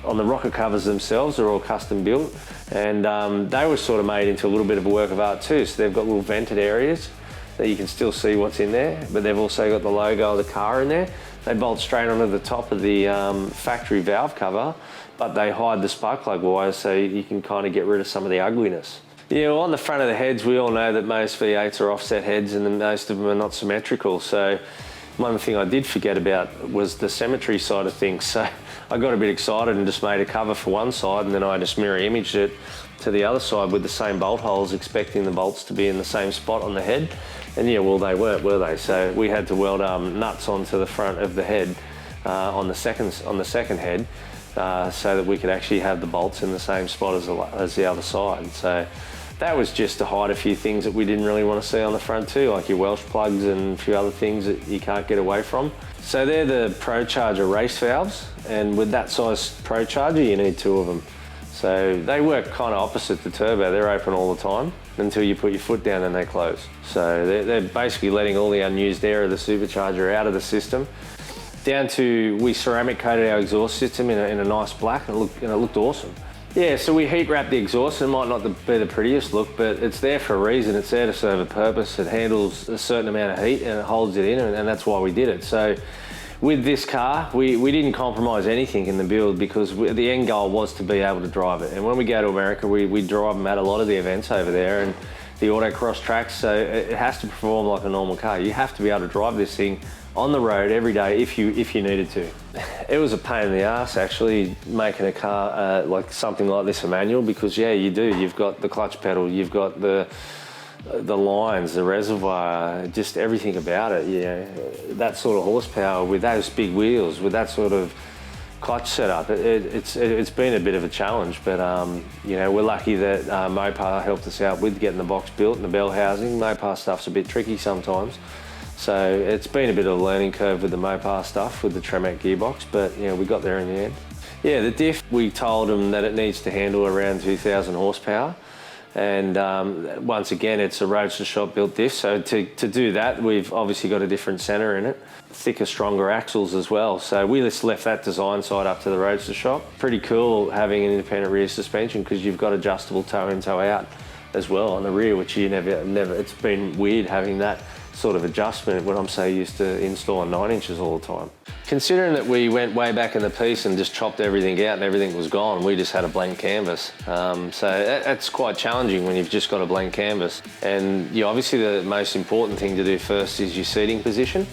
rocker covers themselves are all custom built, and they were sort of made into a little bit of a work of art too. So they've got little vented areas that you can still see what's in there, but they've also got the logo of the car in there. They bolt straight onto the top of the factory valve cover, but they hide the spark plug wires so you can kind of get rid of some of the ugliness. Yeah, well, on the front of the heads, we all know that most V8s are offset heads and most of them are not symmetrical. So one thing I did forget about was the symmetry side of things. So I got a bit excited and just made a cover for one side, and then I just mirror imaged it to the other side with the same bolt holes, expecting the bolts to be in the same spot on the head. And yeah, well, they weren't, were they? So we had to weld nuts onto the front of the head on the second head, so that we could actually have the bolts in the same spot as the other side. So that was just to hide a few things that we didn't really want to see on the front too, like your Welsh plugs and a few other things that you can't get away from. So they're the Pro Charger race valves, and with that size Pro Charger you need two of them. So they work kind of opposite the turbo. They're open all the time until you put your foot down and they close. So they're basically letting all the unused air of the supercharger out of the system. Down to, we ceramic coated our exhaust system in a nice black, and it looked awesome. Yeah, so we heat wrap the exhaust. It might not be the prettiest look, but it's there for a reason. It's there to serve a purpose. It handles a certain amount of heat and it holds it in, and that's why we did it. So with this car, we didn't compromise anything in the build, because the end goal was to be able to drive it. And when we go to America, we drive them at a lot of the events over there and the autocross tracks, so it has to perform like a normal car. You have to be able to drive this thing on the road every day if you needed to. It was a pain in the ass actually making a car like something like this a manual, because yeah, you do. You've got the clutch pedal, you've got the lines, the reservoir, just everything about it. Yeah, that sort of horsepower with those big wheels, with that sort of clutch setup, it's been a bit of a challenge. But you know, we're lucky that Mopar helped us out with getting the box built and the bell housing. Mopar stuff's a bit tricky sometimes. So it's been a bit of a learning curve with the Mopar stuff, with the Tremec gearbox, but you know, we got there in the end. Yeah, the diff, we told them that it needs to handle around 2,000 horsepower. And once again, it's a Roadster shop built diff. So to do that, we've obviously got a different centre in it, thicker, stronger axles as well. So we just left that design side up to the Roadster shop. Pretty cool having an independent rear suspension, because you've got adjustable toe in, toe out as well on the rear, which you never, it's been weird having that sort of adjustment when I'm so used to installing 9 inches all the time. Considering that we went way back in the piece and just chopped everything out and everything was gone, we just had a blank canvas. So that's quite challenging when you've just got a blank canvas. And yeah, obviously the most important thing to do first is your seating position.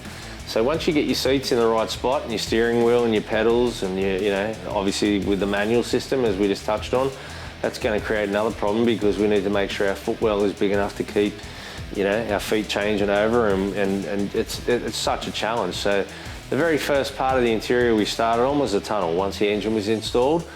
So once you get your seats in the right spot and your steering wheel and your pedals and you know, obviously with the manual system, as we just touched on, that's going to create another problem, because we need to make sure our footwell is big enough to keep, you know, our feet changing over, and it's such a challenge. So the very first part of the interior we started on was the tunnel. Once the engine was installed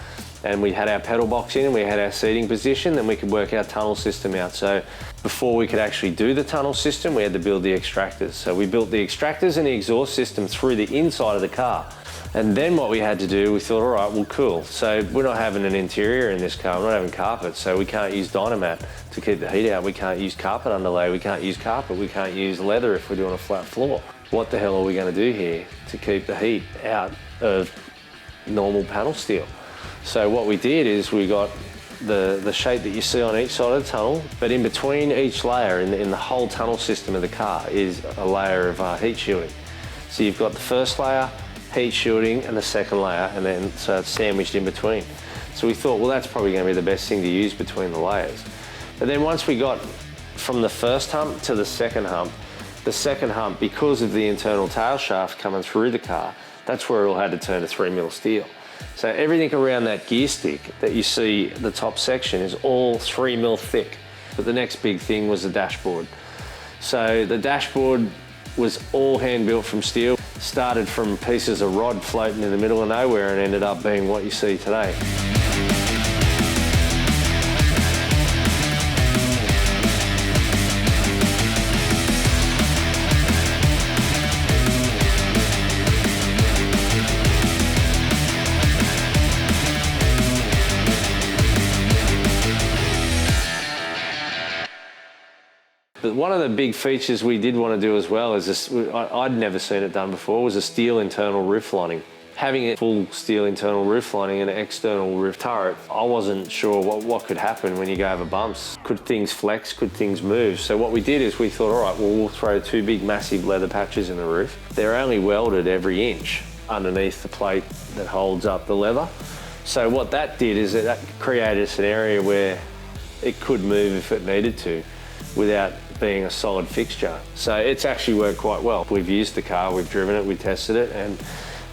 and we had our pedal box in and we had our seating position, then we could work our tunnel system out. So before we could actually do the tunnel system, we had to build the extractors. So we built the extractors and the exhaust system through the inside of the car. And then what we had to do, we thought, all right, well, cool. So we're not having an interior in this car, we're not having carpet, so we can't use Dynamat to keep the heat out. We can't use carpet underlay, we can't use carpet, we can't use leather if we're doing a flat floor. what the hell are we going to do here to keep the heat out of normal panel steel? So what we did is we got the shape that you see on each side of the tunnel, but in between each layer in the whole tunnel system of the car is a layer of heat shielding. So you've got the first layer, heat shielding, and the second layer, and then so it's sandwiched in between. So we thought, well, that's probably going to be the best thing to use between the layers. But then once we got from the first hump to the second hump, because of the internal tail shaft coming through the car, that's where it all had to turn to 3mm steel. So everything around that gear stick that you see, the top section, is all 3mm thick. But the next big thing was the dashboard. So the dashboard was all hand built from steel, started from pieces of rod floating in the middle of nowhere and ended up being what you see today. But one of the big features we did want to do as well is this, I'd never seen it done before, was a steel internal roof lining. Having a full steel internal roof lining and an external roof turret, I wasn't sure what could happen when you go over bumps. Could things flex? Could things move? So what we did is we thought, all right, well, we'll throw two big massive leather patches in the roof. They're only welded every inch underneath the plate that holds up the leather. So what that did is that created a scenario where it could move if it needed to without being a solid fixture. So it's actually worked quite well. We've used the car, we've driven it, we tested it, and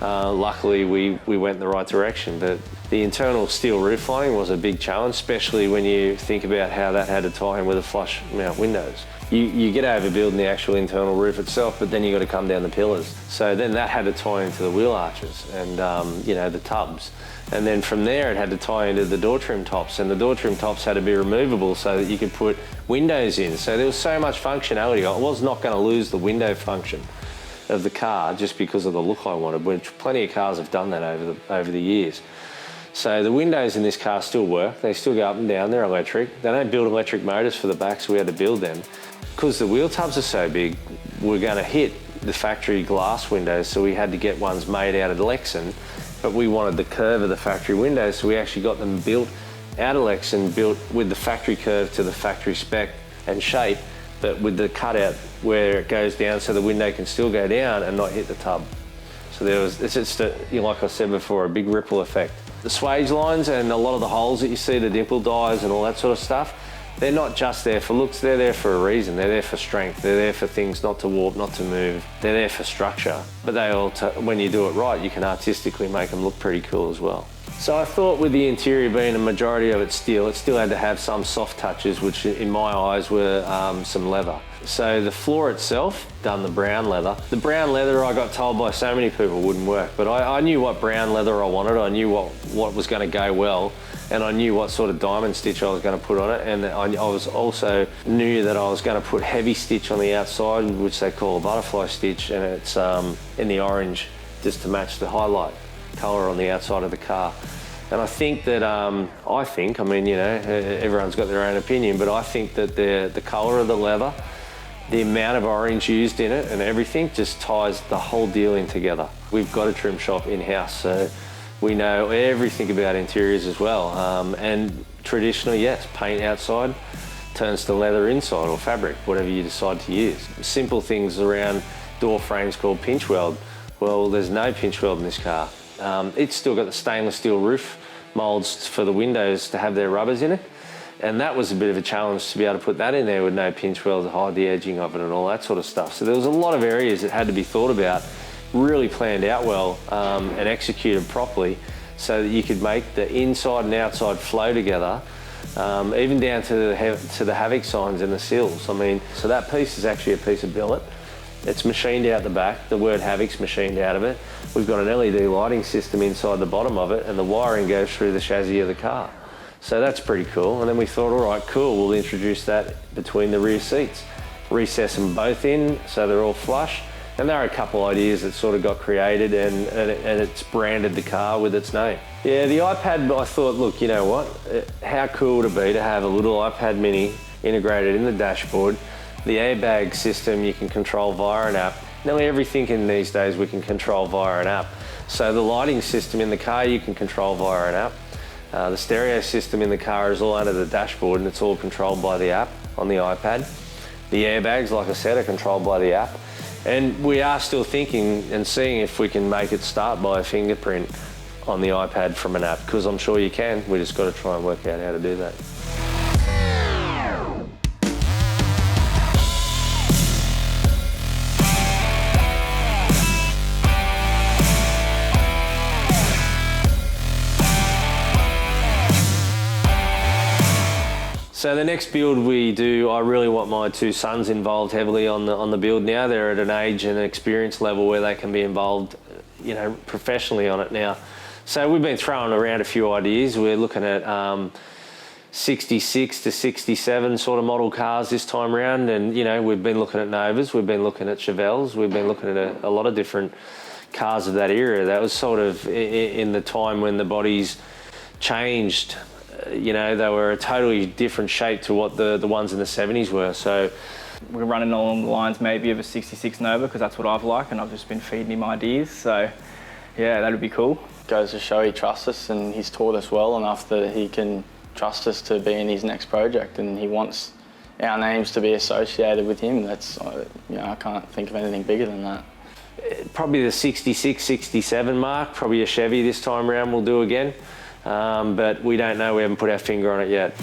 luckily we went in the right direction. But the internal steel roof lining was a big challenge, especially when you think about how that had to tie in with the flush mount windows. You get over building the actual internal roof itself, but then you got to come down the pillars. So then that had to tie into the wheel arches and the tubs. And then from there it had to tie into the door trim tops, and the door trim tops had to be removable so that you could put windows in. So there was so much functionality. I was not going to lose the window function of the car just because of the look I wanted, which plenty of cars have done that over the years. So the windows in this car still work. They still go up and down. They're electric. They don't build electric motors for the back, so we had to build them. Because the wheel tubs are so big, we're going to hit the factory glass windows, so we had to get ones made out of Lexan, but we wanted the curve of the factory windows, so we actually got them built out of Lexan, built with the factory curve to the factory spec and shape, but with the cutout where it goes down so the window can still go down and not hit the tub. So it's just, like I said before, a big ripple effect. The swage lines and a lot of the holes that you see, the dimple dies and all that sort of stuff, they're not just there for looks, they're there for a reason. They're there for strength, they're there for things not to warp, not to move. They're there for structure. But they all, when you do it right, you can artistically make them look pretty cool as well. So I thought with the interior being a majority of it still had to have some soft touches, which in my eyes were some leather. So the floor itself, done the brown leather. The brown leather, I got told by so many people, wouldn't work, but I knew what brown leather I wanted. I knew what was going to go well, and I knew what sort of diamond stitch I was going to put on it, and I was also knew that I was going to put heavy stitch on the outside, which they call a butterfly stitch, and it's in the orange just to match the highlight colour on the outside of the car. And I think that, everyone's got their own opinion, but I think that the colour of the leather, the amount of orange used in it and everything just ties the whole deal in together. We've got a trim shop in-house, so we know everything about interiors as well. And traditionally, yes, paint outside turns to leather inside or fabric, whatever you decide to use. Simple things around door frames called pinch weld. Well, there's no pinch weld in this car. It's still got the stainless steel roof moulds for the windows to have their rubbers in it. And that was a bit of a challenge to be able to put that in there with no pinch weld to hide the edging of it and all that sort of stuff. So there was a lot of areas that had to be thought about, really planned out well and executed properly so that you could make the inside and outside flow together, even down to the HAVOC signs and the sills. I mean, so that piece is actually a piece of billet. It's machined out the back, the word HAVOC's machined out of it. We've got an LED lighting system inside the bottom of it, and the wiring goes through the chassis of the car. So that's pretty cool. And then we thought, all right, cool, we'll introduce that between the rear seats. Recess them both in so they're all flush. And there are a couple ideas that sort of got created and it's branded the car with its name. Yeah, the iPad, I thought, look, you know what? How cool would it be to have a little iPad mini integrated in the dashboard, the airbag system you can control via an app, Nearly everything in these days we can control via an app. So the lighting system in the car you can control via an app. The stereo system in the car is all under the dashboard and it's all controlled by the app on the iPad. The airbags, like I said, are controlled by the app. And we are still thinking and seeing if we can make it start by a fingerprint on the iPad from an app, because I'm sure you can. We just got to try and work out how to do that. So the next build we do, I really want my two sons involved heavily on the build now. They're at an age and experience level where they can be involved, you know, professionally on it now. So we've been throwing around a few ideas. We're looking at 66 to 67 sort of model cars this time round, and you know, we've been looking at Novas, we've been looking at Chevelles, we've been looking at a lot of different cars of that era. That was sort of in the time when the bodies changed. You know, they were a totally different shape to what the ones in the 70s were. So we're running along the lines maybe of a 66 Nova, because that's what I've liked, and I've just been feeding him ideas. So yeah, that'd be cool. Goes to show he trusts us, and he's taught us well enough that he can trust us to be in his next project, and he wants our names to be associated with him. That's, you know, I can't think of anything bigger than that. Probably the 66, 67 mark, probably a Chevy this time around we'll do again. But we don't know, we haven't put our finger on it yet.